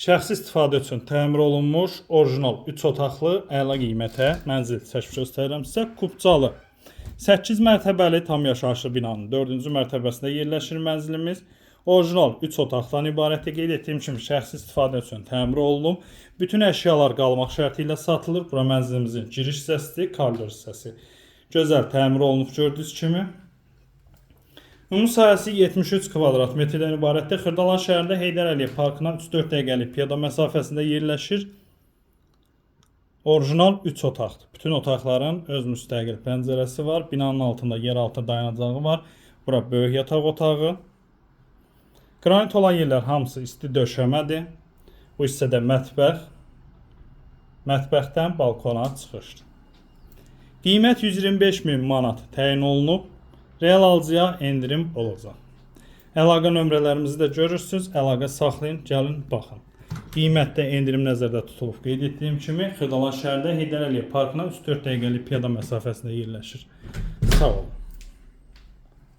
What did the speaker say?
Şəxsi istifadə üçün təmir olunmuş, orijinal 3 otaqlı, əla qiymətə mənzil çəkib göstərirəm sizə. Kubcalı 8 mərtəbəli tam yaşayışlı binanın 4-cü mərtəbəsində yerləşir mənzilimiz. Orijinal 3 otaqdan ibarətdir. Qeyd etdiyim kimi şəxsi istifadə üçün təmir olunub. Bütün əşyalar qalmaq şərti ilə satılır. Bura mənzilimizin giriş hissəsidir, koridor hissəsi. Gözəl təmir olunub gördüyünüz kimi. Ümumi sahəsi 73 kvadrat metrdən ibarətdir. Xırdalan şəhərində Heydər Əliyev parkından 3-4 dəqiqəlik piyada məsafəsində yerləşir. Orijinal 3 otaqdır. Bütün otaqların öz müstəqil pəncərəsi var. Binanın altında yeraltı dayanacağı var. Bura böyük yataq otağı. Qranit olan yerlər hamısı isti döşəmədir. Bu hissədə mətbəx. Mətbəxdən balkona çıxışdır. Qiymət 125.000 manat təyin olunub. Real alıcıya endirim olacaq. Əlaqə nömrələrimizi də görürsünüz. Əlaqə saxlayın, gəlin, baxın. Qiymətdə endirim nəzərdə tutulub. Qeyd etdiyim kimi Xırdalan şəhərində Heydər Əliyev parkına 3-4 dəqiqəlik piyada məsafəsində yerləşir. Sağ olun.